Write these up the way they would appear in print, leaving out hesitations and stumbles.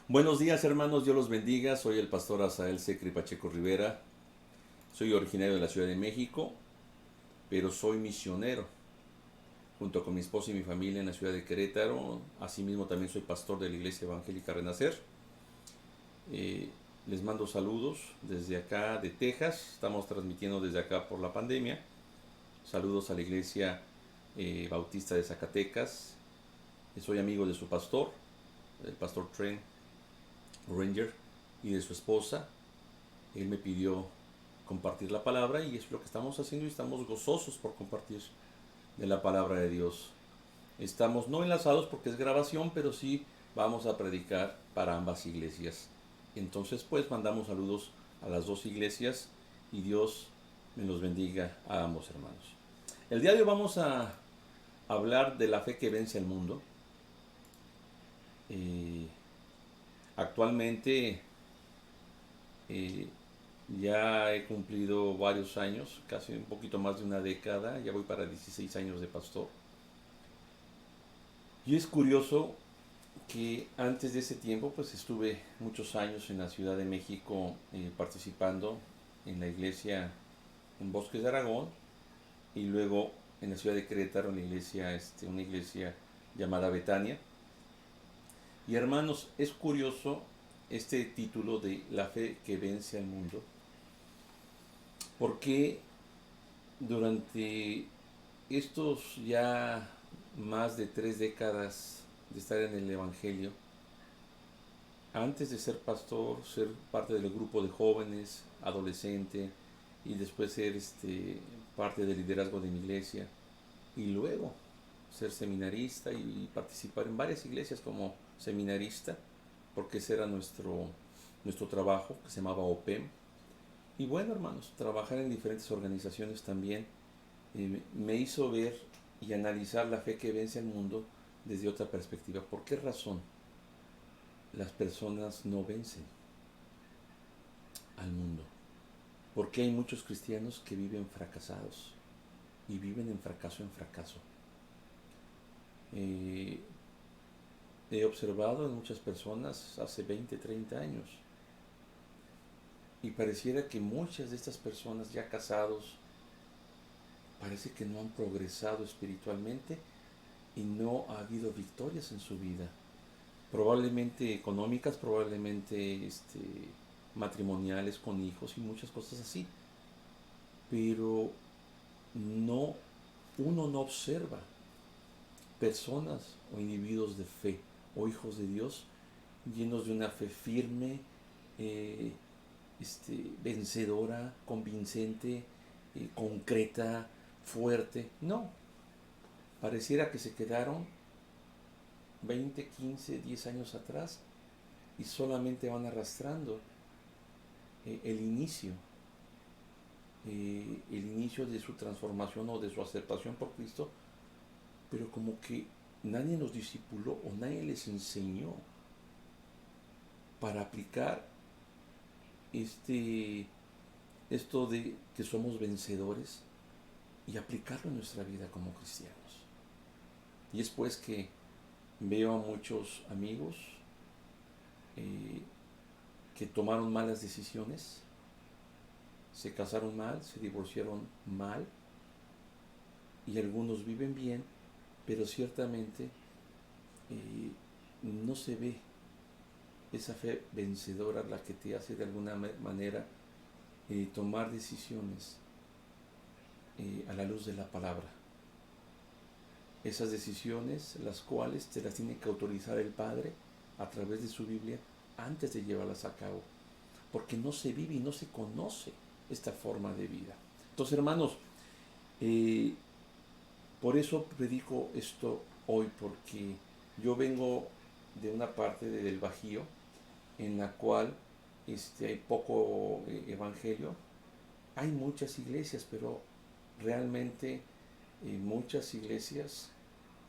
Buenos días, hermanos, Dios los bendiga. Soy el pastor Asael Secri Pacheco Rivera. Soy originario de la Ciudad de México, pero soy misionero junto con mi esposa y mi familia en la ciudad de Querétaro. Asimismo, también soy pastor de la Iglesia Evangélica Renacer. Eh, Les mando saludos desde acá de Texas. Estamos transmitiendo desde acá por la pandemia. Saludos a la Iglesia Bautista de Zacatecas. Soy amigo de su pastor, el pastor Trent Ranger, y de su esposa. Él me pidió compartir la palabra y es lo que estamos haciendo y estamos gozosos por compartir de la palabra de Dios. Estamos no enlazados porque es grabación, pero sí vamos a predicar para ambas iglesias. Entonces pues mandamos saludos a las dos iglesias y Dios me los bendiga a ambos hermanos. El día de hoy vamos a hablar de la fe que vence al mundo. Eh, Actualmente eh, ya he cumplido varios años, casi un poquito más de una década, ya voy para 16 años de pastor. Y es curioso que antes de ese tiempo pues estuve muchos años en la Ciudad de México participando en la iglesia en Bosques de Aragón y luego en la ciudad de Querétaro en la iglesia, una iglesia llamada Betania. Y hermanos, es curioso este título de la fe que vence al mundo, porque durante estos ya más de 3 décadas de estar en el Evangelio, antes de ser pastor, ser parte del grupo de jóvenes, adolescente, y después ser parte del liderazgo de mi iglesia, y luego ser seminarista y participar en varias iglesias como seminarista, porque ese era nuestro trabajo, que se llamaba OPEM. Y bueno, hermanos, trabajar en diferentes organizaciones también me hizo ver y analizar la fe que vence al mundo desde otra perspectiva. ¿Por qué razón las personas no vencen al mundo? Porque hay muchos cristianos que viven fracasados y viven en fracaso en fracaso. Eh, He observado en muchas personas hace 20, 30 años y pareciera que muchas de estas personas ya casados parece que no han progresado espiritualmente y no ha habido victorias en su vida. Probablemente económicas, probablemente matrimoniales con hijos y muchas cosas así. Pero no, uno no observa personas o individuos de fe o hijos de Dios llenos de una fe firme, eh, vencedora, convincente, concreta, fuerte. No, pareciera que se quedaron 20, 15, 10 años atrás y solamente van arrastrando el inicio de su transformación o de su aceptación por Cristo, pero como que nadie nos discipuló o nadie les enseñó para aplicar esto de que somos vencedores y aplicarlo en nuestra vida como cristianos. Y es pues que veo a muchos amigos eh, que tomaron malas decisiones, se casaron mal, se divorciaron mal y algunos viven bien, pero ciertamente no se ve esa fe vencedora la que te hace de alguna manera tomar decisiones a la luz de la palabra. Esas decisiones, las cuales te las tiene que autorizar el Padre a través de su Biblia antes de llevarlas a cabo, porque no se vive y no se conoce esta forma de vida. Entonces, hermanos, eh, por eso predico esto hoy, porque yo vengo de una parte del Bajío en la cual hay poco evangelio. Hay muchas iglesias, pero realmente muchas iglesias,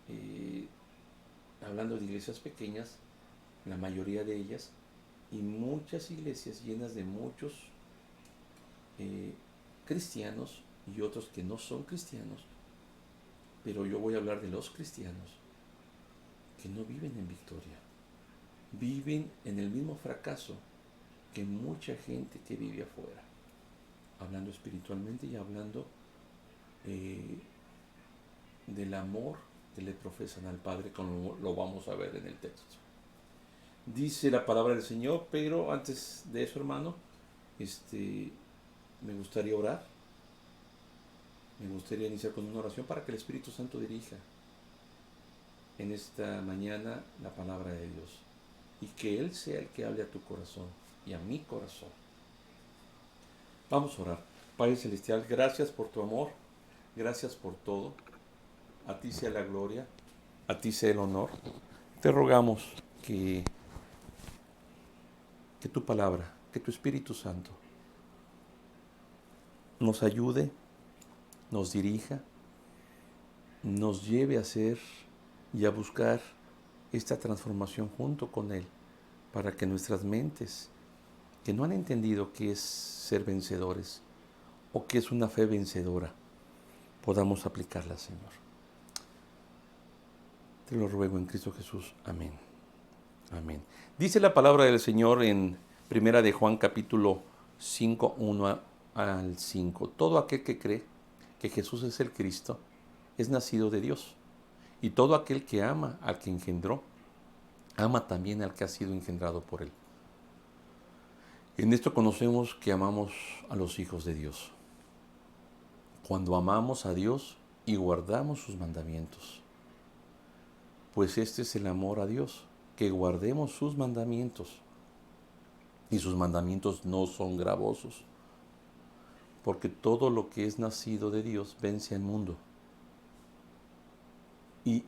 eh, hablando de iglesias pequeñas, la mayoría de ellas, y muchas iglesias llenas de muchos eh, cristianos y otros que no son cristianos, pero yo voy a hablar de los cristianos que no viven en victoria. viven en el mismo fracaso que mucha gente que vive afuera, hablando espiritualmente y hablando del amor que le profesan al Padre, como lo vamos a ver en el texto. Dice la palabra del Señor, pero antes de eso, hermano, me gustaría orar. Me gustaría iniciar con una oración para que el Espíritu Santo dirija en esta mañana la palabra de Dios y que Él sea el que hable a tu corazón y a mi corazón. Vamos a orar. Padre Celestial, gracias por tu amor, gracias por todo. A ti sea la gloria, a ti sea el honor. Te rogamos que tu palabra, que tu Espíritu Santo nos ayude, nos dirija, nos lleve a hacer y a buscar esta transformación junto con Él, para que nuestras mentes, que no han entendido qué es ser vencedores o qué es una fe vencedora, podamos aplicarla, Señor. Te lo ruego en Cristo Jesús. Amén. Amén. Dice la palabra del Señor en Primera de Juan capítulo 5, 1 al 5. Todo aquel que cree que Jesús es el Cristo es nacido de Dios. Y todo aquel que ama al que engendró, ama también al que ha sido engendrado por él. En esto conocemos que amamos a los hijos de Dios, cuando amamos a Dios y guardamos sus mandamientos. Pues este es el amor a Dios, que guardemos sus mandamientos. Y sus mandamientos no son gravosos, porque todo lo que es nacido de Dios vence al mundo. Y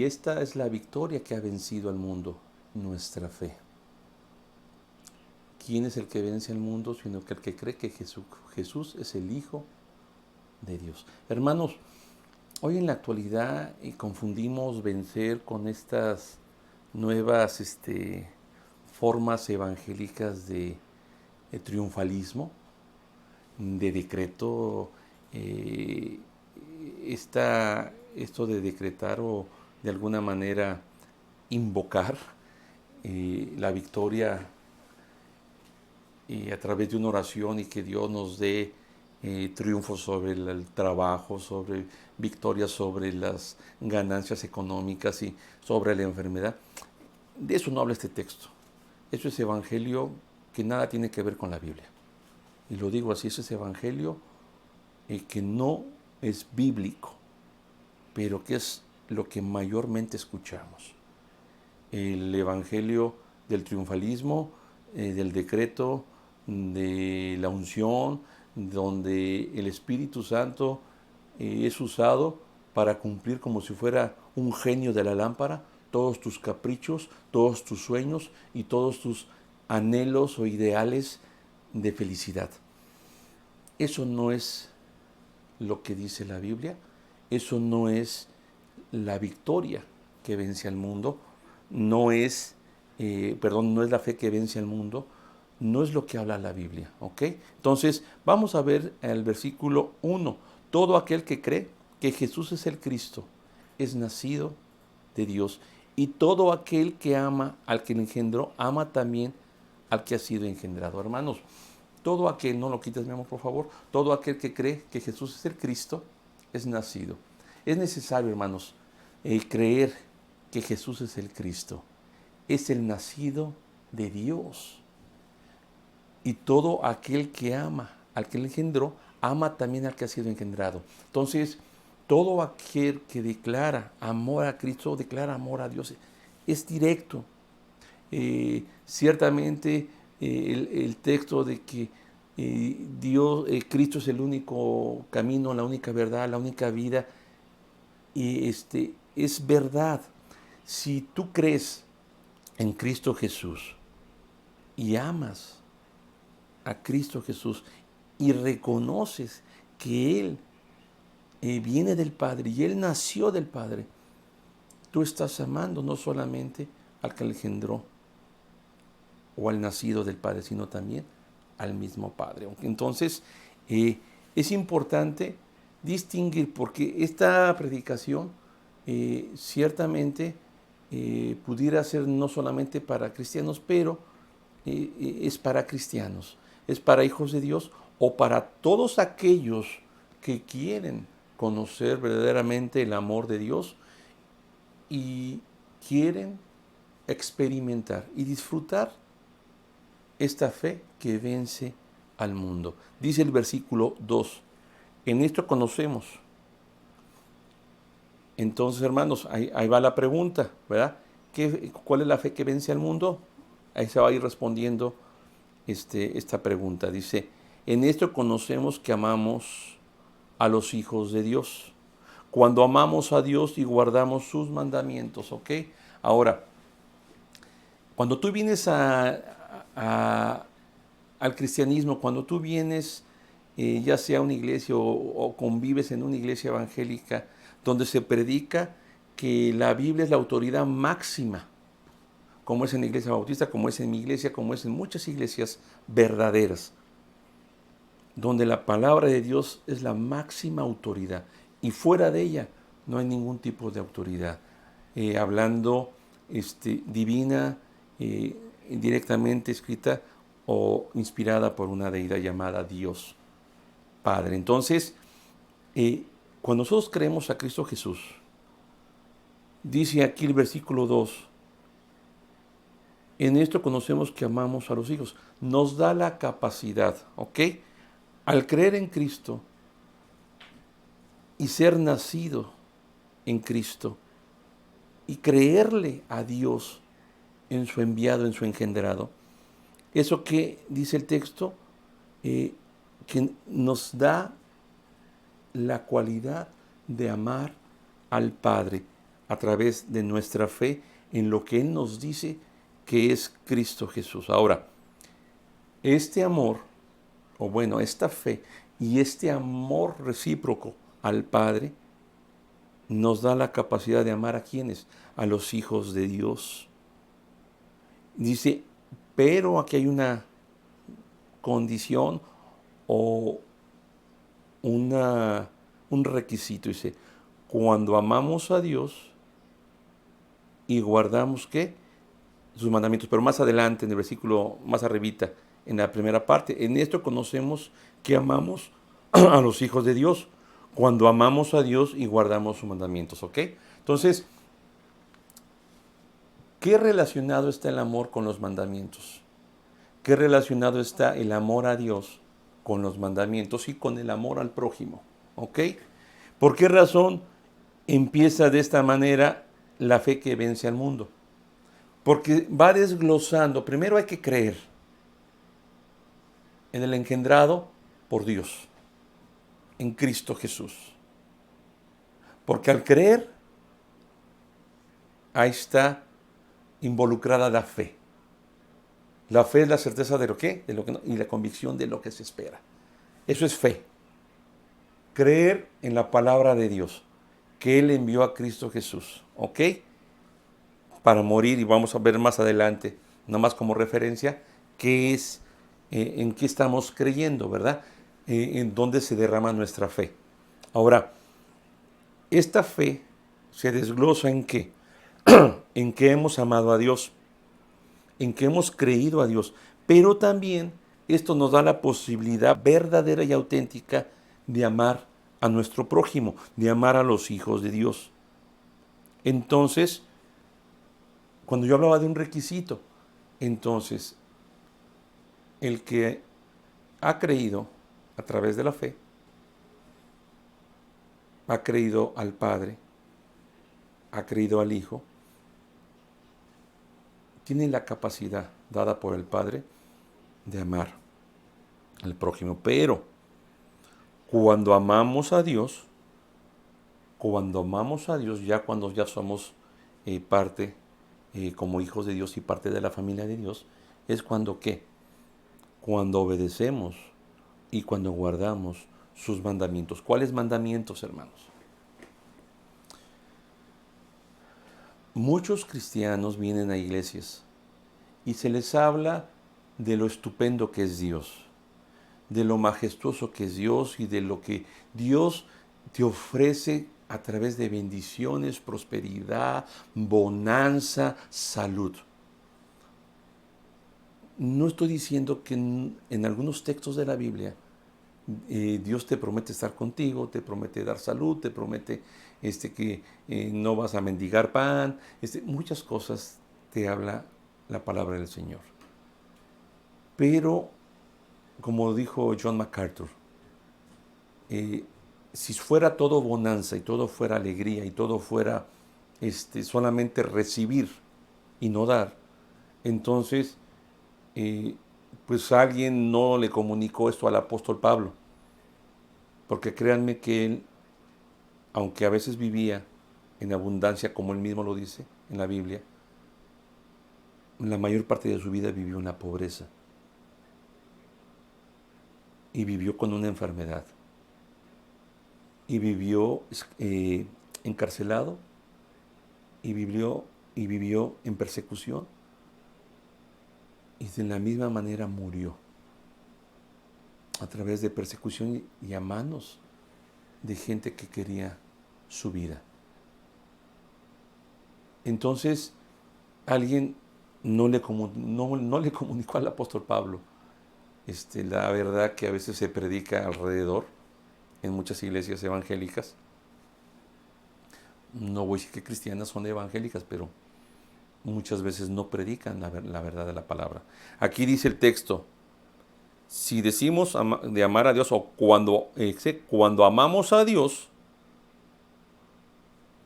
esta es la victoria que ha vencido al mundo, nuestra fe. ¿Quién es el que vence al mundo? Sino que el que cree que Jesús es el Hijo de Dios. Hermanos, hoy en la actualidad confundimos vencer con estas nuevas formas evangélicas de triunfalismo, de decreto, esto de decretar o de alguna manera invocar la victoria a través de una oración y que Dios nos dé triunfo sobre el trabajo, sobre victorias sobre las ganancias económicas y sobre la enfermedad. De eso no habla este texto. Eso es evangelio que nada tiene que ver con la Biblia. Y lo digo así, ese es evangelio que no es bíblico, pero que es lo que mayormente escuchamos. El evangelio del triunfalismo, del decreto, de la unción, donde el Espíritu Santo es usado para cumplir como si fuera un genio de la lámpara todos tus caprichos, todos tus sueños y todos tus anhelos o ideales de felicidad. Eso no es lo que dice la Biblia, eso no es la victoria que vence al mundo, no es la fe que vence al mundo, no es lo que habla la Biblia, ¿ok? Entonces, vamos a ver el versículo 1. Todo aquel que cree que Jesús es el Cristo es nacido de Dios, y todo aquel que ama al que le engendró, ama también al que ha sido engendrado. Hermanos, todo aquel, no lo quites mi amor, por favor, todo aquel que cree que Jesús es el Cristo es nacido. Es necesario, hermanos, creer que Jesús es el Cristo. Es el nacido de Dios. Y todo aquel que ama al que le engendró, ama también al que ha sido engendrado. Entonces, todo aquel que declara amor a Cristo, declara amor a Dios. Es directo. Ciertamente, el texto de que Cristo es el único camino, la única verdad, la única vida, es verdad. Si tú crees en Cristo Jesús y amas a Cristo Jesús y reconoces que Él viene del Padre y Él nació del Padre, tú estás amando no solamente al que le engendró o al nacido del Padre, sino también al mismo Padre. Entonces, es importante distinguir, porque esta predicación ciertamente pudiera ser no solamente para cristianos, pero es para cristianos, es para hijos de Dios o para todos aquellos que quieren conocer verdaderamente el amor de Dios y quieren experimentar y disfrutar esta fe que vence al mundo. Dice el versículo 2, en esto conocemos. Entonces, hermanos, ahí va la pregunta, ¿verdad? ¿Cuál es la fe que vence al mundo? Ahí se va a ir respondiendo esta pregunta. Dice, en esto conocemos que amamos a los hijos de Dios, cuando amamos a Dios y guardamos sus mandamientos, ¿ok? Ahora, cuando tú vienes al cristianismo, cuando tú vienes ya sea a una iglesia o convives en una iglesia evangélica donde se predica que la Biblia es la autoridad máxima, como es en la iglesia bautista, como es en mi iglesia, como es en muchas iglesias verdaderas, donde la palabra de Dios es la máxima autoridad y fuera de ella no hay ningún tipo de autoridad. Hablando divina, directamente escrita o inspirada por una deidad llamada Dios Padre. Entonces, cuando nosotros creemos a Cristo Jesús, dice aquí el versículo 2, en esto conocemos que amamos a los hijos. Nos da la capacidad, ¿ok? Al creer en Cristo y ser nacido en Cristo y creerle a Dios en su enviado, en su engendrado, eso que dice el texto, que nos da la cualidad de amar al Padre a través de nuestra fe en lo que Él nos dice que es Cristo Jesús. Ahora, este amor, o bueno, esta fe y este amor recíproco al Padre nos da la capacidad de amar a quienes, a los hijos de Dios. Dice, pero aquí hay una condición o un requisito. Dice, cuando amamos a Dios y guardamos, ¿qué? Sus mandamientos. Pero más adelante, en el versículo más arribita, en la primera parte, en esto conocemos que amamos a los hijos de Dios, cuando amamos a Dios y guardamos sus mandamientos, ¿ok? Entonces, ¿qué relacionado está el amor con los mandamientos? ¿Qué relacionado está el amor a Dios con los mandamientos y con el amor al prójimo? ¿Ok? ¿Por qué razón empieza de esta manera la fe que vence al mundo? Porque va desglosando. Primero hay que creer en el engendrado por Dios, en Cristo Jesús. Porque al creer, ahí está involucrada la fe. La fe es la certeza de lo que, no, y la convicción de lo que se espera. Eso es fe. Creer en la palabra de Dios, que Él envió a Cristo Jesús, ¿ok? Para morir, y vamos a ver más adelante, nomás como referencia, qué es, en qué estamos creyendo, ¿verdad? En dónde se derrama nuestra fe. Ahora, esta fe se desglosa en qué? En que hemos amado a Dios, en que hemos creído a Dios, pero también esto nos da la posibilidad verdadera y auténtica de amar a nuestro prójimo, de amar a los hijos de Dios. Entonces, cuando yo hablaba de un requisito, entonces, el que ha creído a través de la fe, ha creído al Padre, ha creído al Hijo, tiene la capacidad dada por el Padre de amar al prójimo. Pero cuando amamos a Dios, ya cuando ya somos parte como hijos de Dios y parte de la familia de Dios, es cuando ¿qué? Cuando obedecemos y cuando guardamos sus mandamientos. ¿Cuáles mandamientos, hermanos? Muchos cristianos vienen a iglesias y se les habla de lo estupendo que es Dios, de lo majestuoso que es Dios y de lo que Dios te ofrece a través de bendiciones, prosperidad, bonanza, salud. No estoy diciendo que en algunos textos de la Biblia Dios te promete estar contigo, te promete dar salud, te promete que no vas a mendigar pan, muchas cosas te habla la palabra del Señor. Pero, como dijo John MacArthur, si fuera todo bonanza y todo fuera alegría y todo fuera solamente recibir y no dar, entonces pues alguien no le comunicó esto al apóstol Pablo, porque créanme que él, aunque a veces vivía en abundancia, como él mismo lo dice en la Biblia, la mayor parte de su vida vivió en la pobreza y vivió con una enfermedad y vivió encarcelado y vivió en persecución y de la misma manera murió a través de persecución y a manos de gente que quería su vida. Entonces alguien no le comunicó al apóstol Pablo la verdad que a veces se predica alrededor en muchas iglesias evangélicas. No voy a decir que cristianas son evangélicas, pero muchas veces no predican la verdad de la palabra. Aquí dice el texto, si decimos de amar a Dios o cuando amamos a Dios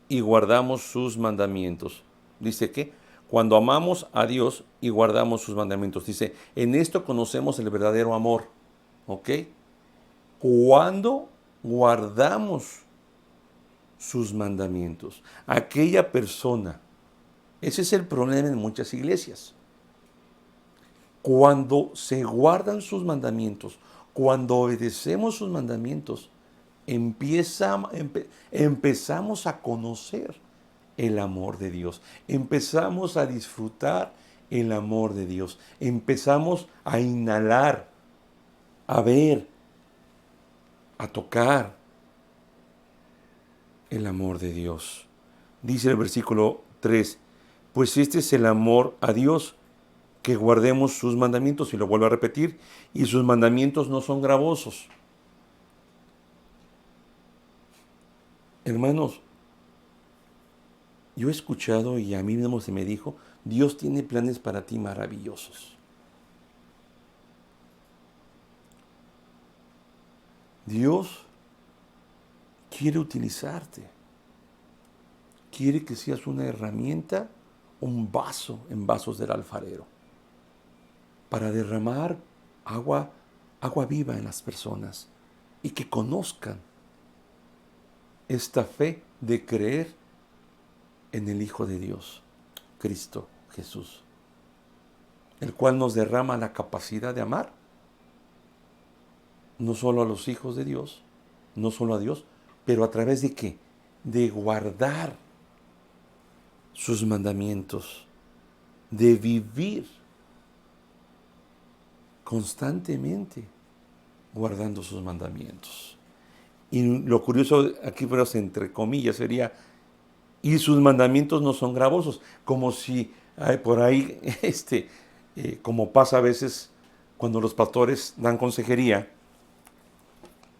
y guardamos sus mandamientos. Dice que cuando amamos a Dios y guardamos sus mandamientos. Dice, en esto conocemos el verdadero amor. ¿Ok? Cuando guardamos sus mandamientos. Aquella persona, ese es el problema en muchas iglesias. Cuando se guardan sus mandamientos, cuando obedecemos sus mandamientos, empezamos a conocer el amor de Dios. Empezamos a disfrutar el amor de Dios. Empezamos a inhalar, a ver, a tocar el amor de Dios. Dice el versículo 3, pues este es el amor a Dios, que guardemos sus mandamientos, y lo vuelvo a repetir, y sus mandamientos no son gravosos. Hermanos, yo he escuchado y a mí mismo se me dijo, Dios tiene planes para ti maravillosos. Dios quiere utilizarte. Quiere que seas una herramienta, un vaso en vasos del alfarero, para derramar agua viva en las personas y que conozcan esta fe de creer en el Hijo de Dios, Cristo Jesús, el cual nos derrama la capacidad de amar, no solo a los hijos de Dios, no solo a Dios, pero a través de ¿qué? De guardar sus mandamientos, de vivir constantemente guardando sus mandamientos. Y lo curioso aquí, pero entre comillas, sería, y sus mandamientos no son gravosos, como si por ahí, como pasa a veces cuando los pastores dan consejería,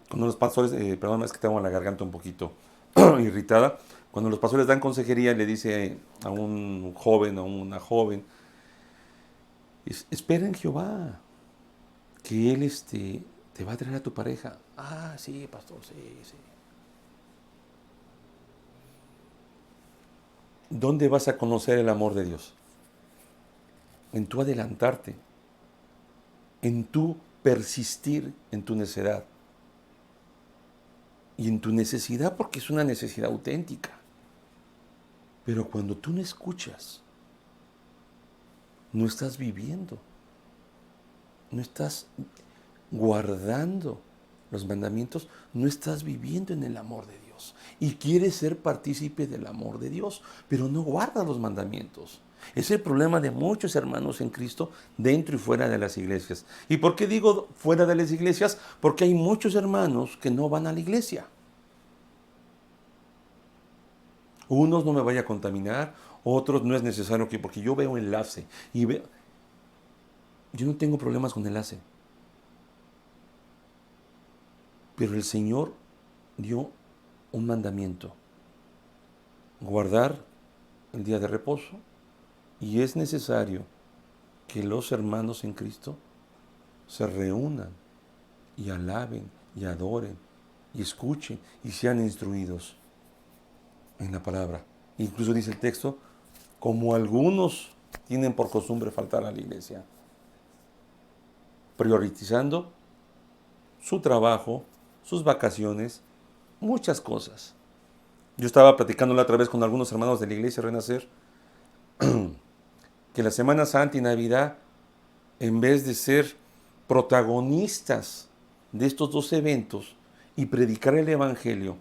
cuando los pastores, perdón, es que tengo la garganta un poquito irritada, cuando los pastores dan consejería, le dice a un joven, a una joven, espera en Jehová, que Él te va a traer a tu pareja. Ah, sí, pastor, sí. ¿Dónde vas a conocer el amor de Dios? En tu adelantarte, en tu persistir en tu necedad y en tu necesidad, porque es una necesidad auténtica. Pero cuando tú no escuchas, no estás viviendo, no estás guardando los mandamientos, no estás viviendo en el amor de Dios. Y quieres ser partícipe del amor de Dios, pero no guardas los mandamientos. Es el problema de muchos hermanos en Cristo dentro y fuera de las iglesias. ¿Y por qué digo fuera de las iglesias? Porque hay muchos hermanos que no van a la iglesia. Unos no me vaya a contaminar, otros no es necesario que, porque yo veo enlace y veo, yo no tengo problemas con enlace, pero el Señor dio un mandamiento, guardar el día de reposo, y es necesario que los hermanos en Cristo se reúnan y alaben y adoren y escuchen y sean instruidos en la palabra. Incluso dice el texto, como algunos tienen por costumbre faltar a la iglesia, priorizando su trabajo, sus vacaciones, muchas cosas. Yo estaba platicando la otra vez con algunos hermanos de la iglesia Renacer, que la Semana Santa y Navidad, en vez de ser protagonistas de estos dos eventos y predicar el Evangelio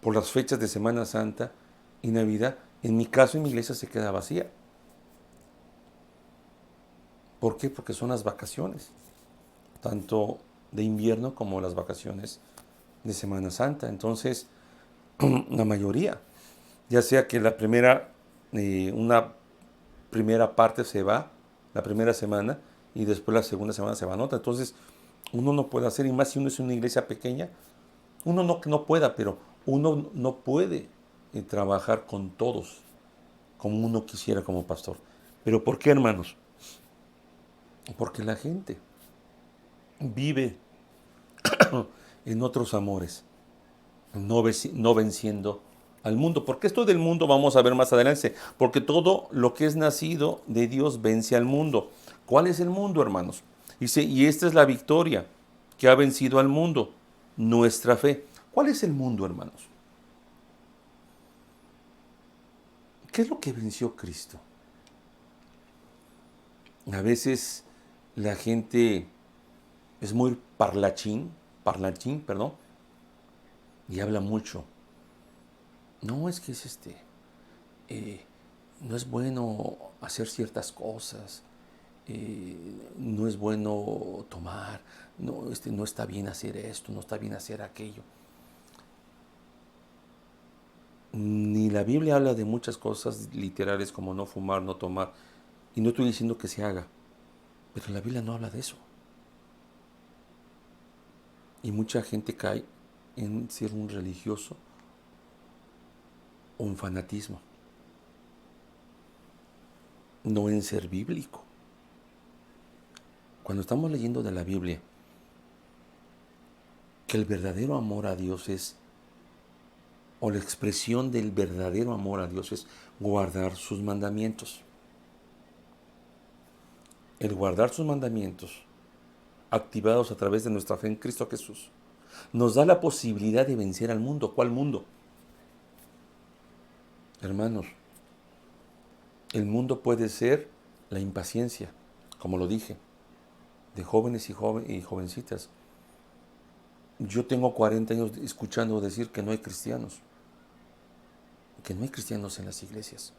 por las fechas de Semana Santa y Navidad, en mi caso, en mi iglesia se queda vacía. ¿Por qué? Porque son las vacaciones, tanto de invierno como las vacaciones de Semana Santa. Entonces, la mayoría, ya sea que una primera parte se va, la primera semana, y después la segunda semana se va a otra. Entonces, uno no puede hacer, y más si uno es una iglesia pequeña, uno no que no pueda, pero uno no puede trabajar con todos como uno quisiera como pastor. ¿Pero por qué, hermanos? Porque la gente vive en otros amores, no venciendo al mundo. Porque esto del mundo vamos a ver más adelante, porque todo lo que es nacido de Dios vence al mundo. ¿Cuál es el mundo, hermanos? Dice, y esta es la victoria que ha vencido al mundo, nuestra fe. ¿Cuál es el mundo, hermanos? ¿Qué es lo que venció Cristo? A veces la gente es muy parlachín, perdón, y habla mucho. No, es que eh, no es bueno hacer ciertas cosas, no es bueno tomar, no, no está bien hacer esto, no está bien hacer aquello. Ni la Biblia habla de muchas cosas literales como no fumar, no tomar, y no estoy diciendo que se haga, pero la Biblia no habla de eso. Y mucha gente cae en ser un religioso o un fanatismo, no en ser bíblico. Cuando estamos leyendo de la Biblia, que el verdadero amor a Dios es, o la expresión del verdadero amor a Dios es guardar sus mandamientos. El guardar sus mandamientos, activados a través de nuestra fe en Cristo Jesús, nos da la posibilidad de vencer al mundo. ¿Cuál mundo? Hermanos, el mundo puede ser la impaciencia, como lo dije, de jóvenes y jovencitas. Yo tengo 40 años escuchando decir que no hay cristianos, que no hay cristianos en las iglesias,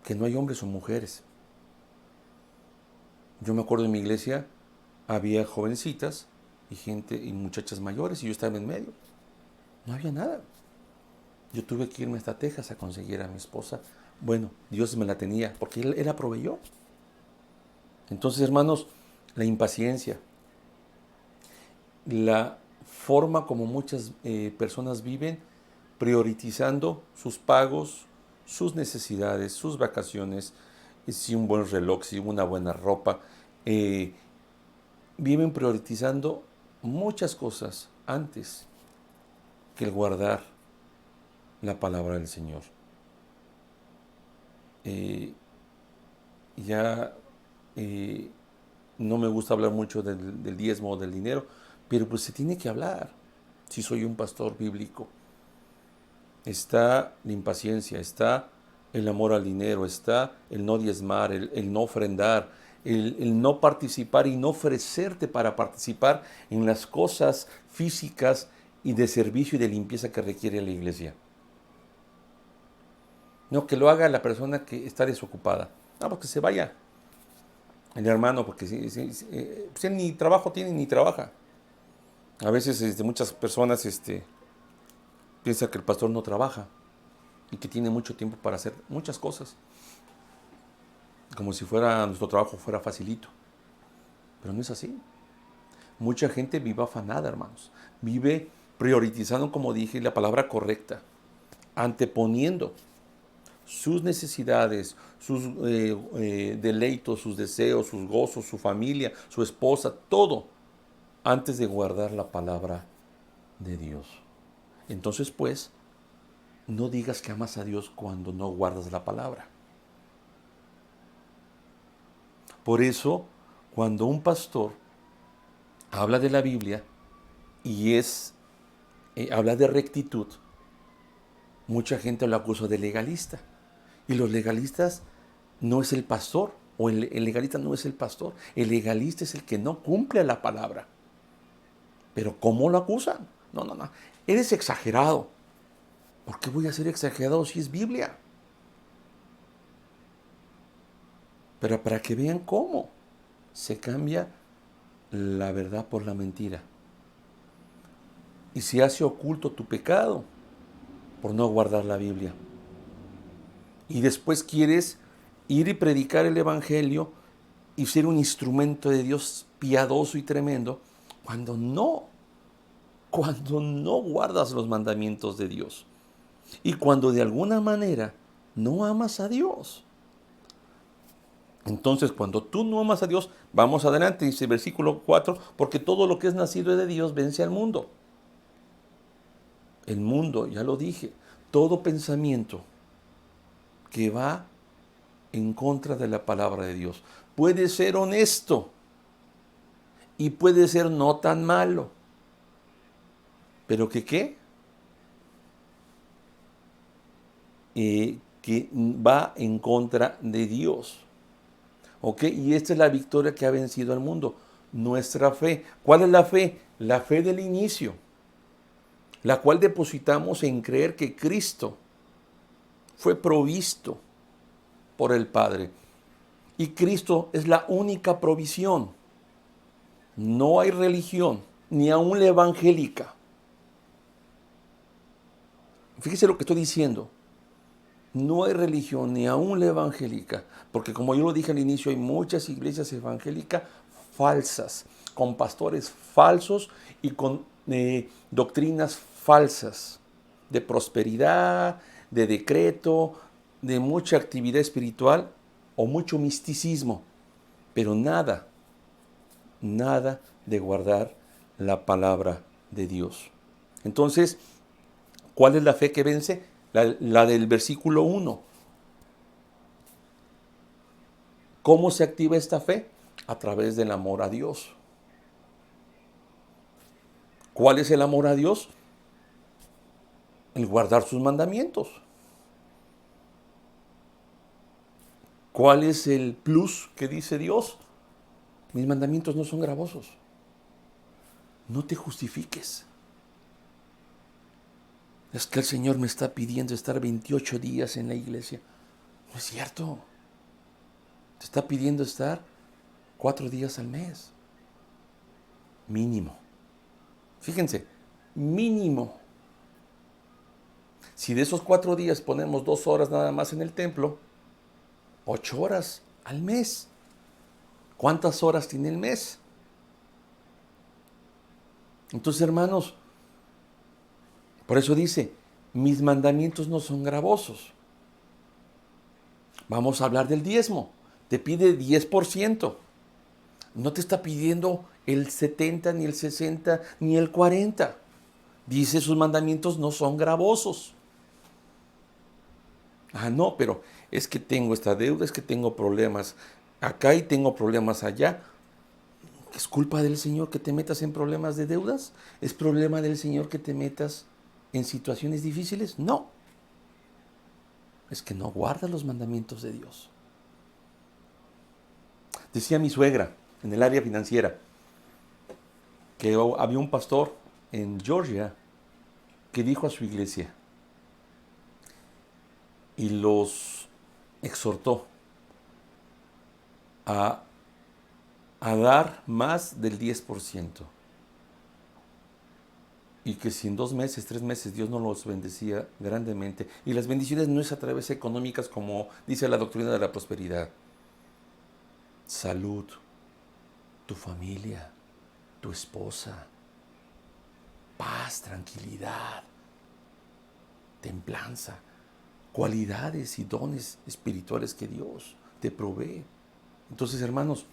que no hay hombres o mujeres. Yo me acuerdo en mi iglesia había jovencitas y gente y muchachas mayores y yo estaba en medio. No había nada. Yo tuve que irme hasta Texas a conseguir a mi esposa. Bueno, Dios me la tenía porque Él la proveyó. Entonces, hermanos, la impaciencia, la forma como muchas personas viven, priorizando sus pagos, sus necesidades, sus vacaciones, si un buen reloj, si una buena ropa, eh, viven priorizando muchas cosas antes que el guardar la palabra del Señor. Eh, ya no me gusta hablar mucho del diezmo o del dinero, pero pues se tiene que hablar. Si soy un pastor bíblico, está la impaciencia, está el amor al dinero, está el no diezmar, el no ofrendar, el no participar y no ofrecerte para participar en las cosas físicas y de servicio y de limpieza que requiere la iglesia. No, que lo haga la persona que está desocupada. No, porque se vaya el hermano, porque pues él ni trabajo tiene ni trabaja. A veces muchas personas piensan que el pastor no trabaja. y que tiene mucho tiempo para hacer muchas cosas, como si fuera nuestro trabajo fuera facilito. Pero no es así. Mucha gente vive afanada, hermanos. Vive priorizando, como dije, la palabra correcta, anteponiendo sus necesidades, sus deleitos, sus deseos, sus gozos, su familia, su esposa, todo, antes de guardar la palabra de Dios. Entonces, pues, no digas que amas a Dios cuando no guardas la palabra. Por eso, cuando un pastor habla de la Biblia y habla de rectitud, mucha gente lo acusa de legalista. Y los legalistas no es el pastor, o el legalista no es el pastor. El legalista es el que no cumple la palabra. Pero ¿cómo lo acusan? No, no, no. Eres exagerado. ¿Por qué voy a ser exagerado si es Biblia? Pero para que vean cómo se cambia la verdad por la mentira. Y se hace oculto tu pecado por no guardar la Biblia. Y después quieres ir y predicar el Evangelio y ser un instrumento de Dios piadoso y tremendo, cuando no guardas los mandamientos de Dios. Y cuando de alguna manera no amas a Dios. Entonces, cuando tú no amas a Dios, vamos adelante, dice el versículo 4, porque todo lo que es nacido de Dios vence al mundo. El mundo, ya lo dije, todo pensamiento que va en contra de la palabra de Dios puede ser honesto y puede ser no tan malo, pero que ¿qué? Que va en contra de Dios. ¿Ok? Y esta es la victoria que ha vencido al mundo. Nuestra fe. ¿Cuál es la fe? La fe del inicio, la cual depositamos en creer que Cristo fue provisto por el Padre. Y Cristo es la única provisión. No hay religión, ni aún la evangélica. Fíjese lo que estoy diciendo. No hay religión, ni aún la evangélica, porque como yo lo dije al inicio, hay muchas iglesias evangélicas falsas, con pastores falsos y con doctrinas falsas de prosperidad, de decreto, de mucha actividad espiritual o mucho misticismo, pero nada de guardar la palabra de Dios. Entonces, ¿cuál es la fe que vence? La del versículo 1. ¿Cómo se activa esta fe? A través del amor a Dios. ¿Cuál es el amor a Dios? El guardar sus mandamientos. ¿Cuál es el plus que dice Dios? Mis mandamientos no son gravosos. No te justifiques. Es que el Señor me está pidiendo estar 28 días en la iglesia. No es cierto. Te está pidiendo estar 4 días al mes. Mínimo. Fíjense, mínimo. Si de esos 4 días ponemos 2 horas nada más en el templo, 8 horas al mes. ¿Cuántas horas tiene el mes? Entonces, hermanos, por eso dice, mis mandamientos no son gravosos. Vamos a hablar del diezmo. Te pide 10%. No te está pidiendo el 70, ni el 60, ni el 40. Dice, sus mandamientos no son gravosos. Ah, no, pero es que tengo esta deuda, es que tengo problemas acá y tengo problemas allá. ¿Es culpa del Señor que te metas en problemas de deudas? ¿Es problema del Señor que te metas en situaciones difíciles? No. Es que no guardas los mandamientos de Dios. Decía mi suegra en el área financiera que había un pastor en Georgia que dijo a su iglesia y los exhortó a dar más del 10%. y que si en 2 meses, 3 meses Dios no los bendecía grandemente. Y las bendiciones no es a través económicas como dice la doctrina de la prosperidad. Salud, tu familia, tu esposa, paz, tranquilidad, templanza, cualidades y dones espirituales que Dios te provee. Entonces, hermanos,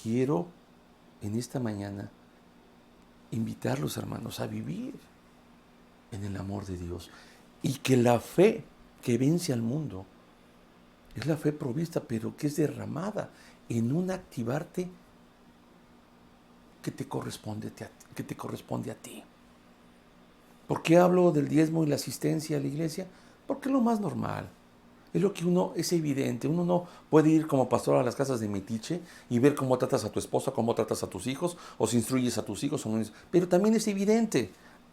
quiero en esta mañana invitarlos, hermanos, a vivir en el amor de Dios y que la fe que vence al mundo es la fe provista, pero que es derramada en un activarte que te corresponde a ti. ¿Por qué hablo del diezmo y la asistencia a la iglesia? Porque es lo más normal. Es lo que es evidente. Uno no puede ir como pastor a las casas de metiche y ver cómo tratas a tu esposa, cómo tratas a tus hijos, o si instruyes a tus hijos. Pero también es evidente.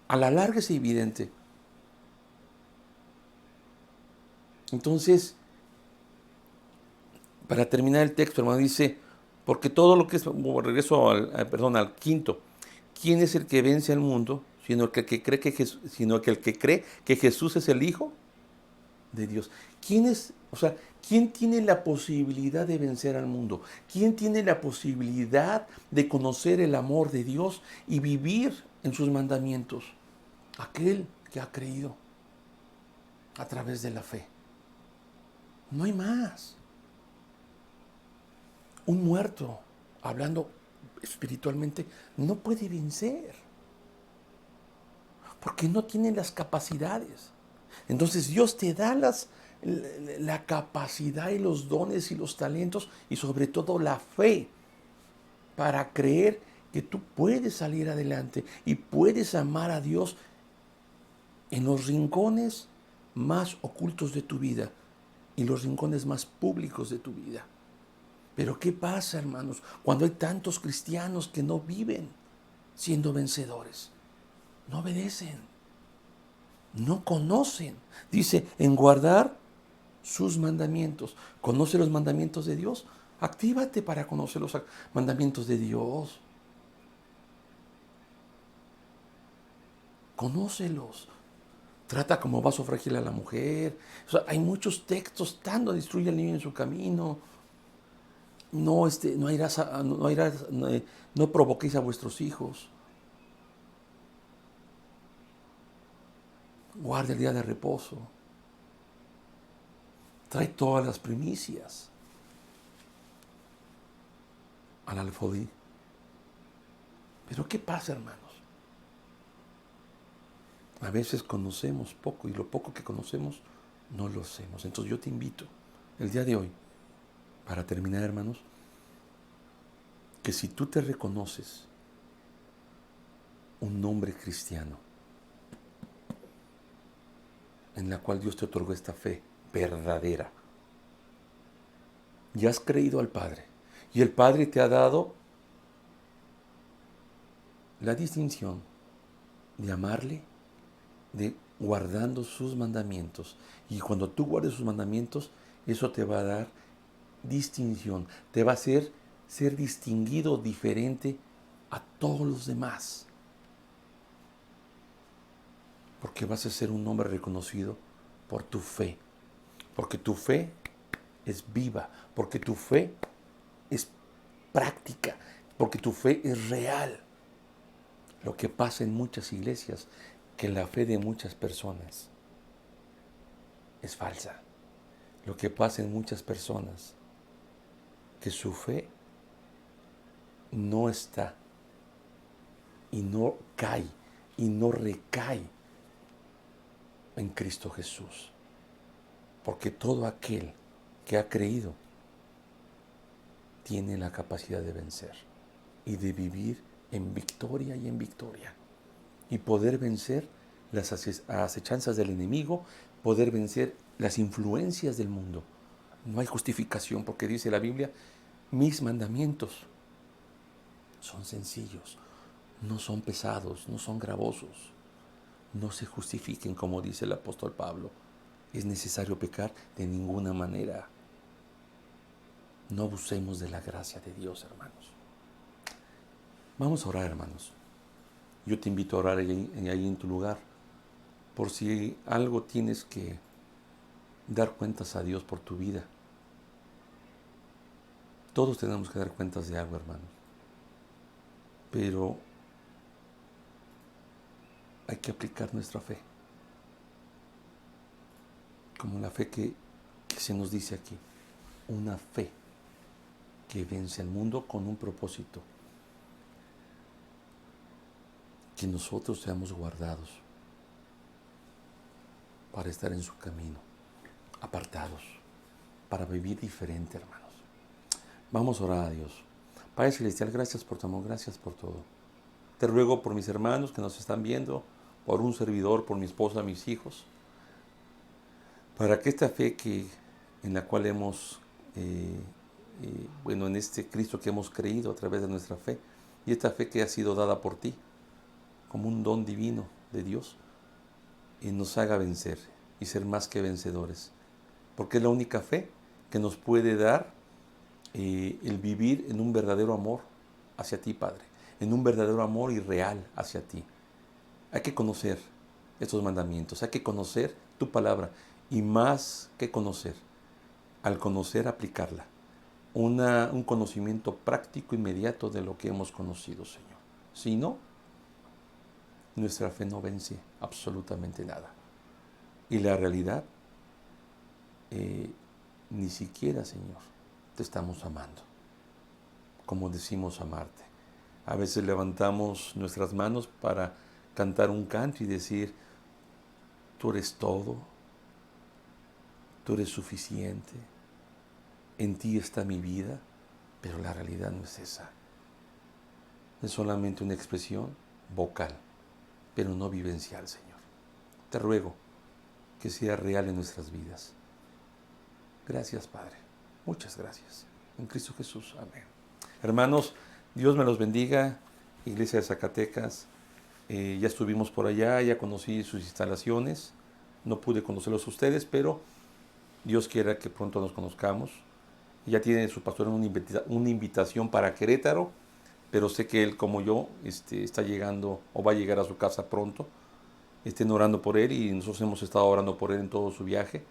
A la larga es evidente. Entonces, para terminar el texto, hermano, dice, porque todo lo que es, regreso al quinto, ¿quién es el que vence al mundo? Sino que el que cree que Jesús es el Hijo de Dios. ¿Quién tiene la posibilidad de vencer al mundo? ¿Quién tiene la posibilidad de conocer el amor de Dios y vivir en sus mandamientos? Aquel que ha creído a través de la fe. No hay más. Un muerto, hablando espiritualmente, no puede vencer, porque no tiene las capacidades. Entonces Dios te da la capacidad y los dones y los talentos y sobre todo la fe para creer que tú puedes salir adelante y puedes amar a Dios en los rincones más ocultos de tu vida y los rincones más públicos de tu vida. Pero ¿qué pasa, hermanos, cuando hay tantos cristianos que no viven siendo vencedores? No obedecen, no conocen. Dice, en guardar sus mandamientos. ¿Conoce los mandamientos de Dios? Actívate para conocer los mandamientos de Dios. Conócelos. Trata como vaso frágil a la mujer. O sea, hay muchos textos, tanto destruye al niño en su camino. No provoquéis a vuestros hijos. Guarda el día de reposo. Trae todas las primicias al alfolí. Pero ¿qué pasa, hermanos? A veces conocemos poco y lo poco que conocemos no lo hacemos. Entonces yo te invito el día de hoy, para terminar, hermanos, que si tú te reconoces un nombre cristiano en la cual Dios te otorgó esta fe verdadera, y has creído al Padre, y el Padre te ha dado la distinción de amarle, de guardando sus mandamientos. Y cuando tú guardes sus mandamientos, eso te va a dar distinción, te va a hacer ser distinguido, diferente a todos los demás. Porque vas a ser un hombre reconocido por tu fe. Porque tu fe es viva, porque tu fe es práctica, porque tu fe es real. Lo que pasa en muchas iglesias, que la fe de muchas personas es falsa. Lo que pasa en muchas personas, que su fe no está y no cae y no recae en Cristo Jesús. Porque todo aquel que ha creído tiene la capacidad de vencer y de vivir en victoria y en victoria. Y poder vencer las acechanzas del enemigo, poder vencer las influencias del mundo. No hay justificación, porque dice la Biblia, mis mandamientos son sencillos, no son pesados, no son gravosos. No se justifiquen, como dice el apóstol Pablo. Es necesario pecar de ninguna manera. No abusemos de la gracia de Dios, hermanos. Vamos a orar, hermanos. Yo te invito a orar ahí en tu lugar, por si algo tienes que dar cuentas a Dios por tu vida. Todos tenemos que dar cuentas de algo, hermanos. Pero hay que aplicar nuestra fe. Como la fe que se nos dice aquí. Una fe que vence al mundo con un propósito. Que nosotros seamos guardados para estar en su camino, apartados, para vivir diferente, hermanos. Vamos a orar a Dios. Padre Celestial, gracias por tu amor, gracias por todo. Te ruego por mis hermanos que nos están viendo, por un servidor, por mi esposa, mis hijos, para que esta fe en la cual hemos, en este Cristo que hemos creído a través de nuestra fe, y esta fe que ha sido dada por ti, como un don divino de Dios, y nos haga vencer y ser más que vencedores, porque es la única fe que nos puede dar el vivir en un verdadero amor hacia ti, Padre, en un verdadero amor y real hacia ti. Hay que conocer estos mandamientos, hay que conocer tu palabra, y más que conocer, al conocer, aplicarla. Un conocimiento práctico, inmediato de lo que hemos conocido, Señor. Si no, nuestra fe no vence absolutamente nada. Y la realidad, ni siquiera, Señor, te estamos amando, como decimos amarte. A veces levantamos nuestras manos para cantar un canto y decir, tú eres todo, tú eres suficiente, en ti está mi vida, pero la realidad no es esa. Es solamente una expresión vocal, pero no vivencial, Señor. Te ruego que sea real en nuestras vidas. Gracias, Padre. Muchas gracias. En Cristo Jesús. Amén. Hermanos, Dios me los bendiga. Iglesia de Zacatecas. Ya estuvimos por allá, ya conocí sus instalaciones. No pude conocerlos a ustedes, pero Dios quiera que pronto nos conozcamos. Ya tiene su pastor una invitación para Querétaro, pero sé que él, como yo, está llegando o va a llegar a su casa pronto. Estén orando por él y nosotros hemos estado orando por él en todo su viaje.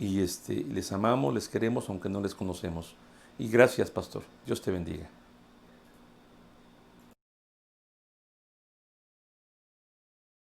Y les amamos, les queremos, aunque no les conocemos. Y gracias, pastor. Dios te bendiga.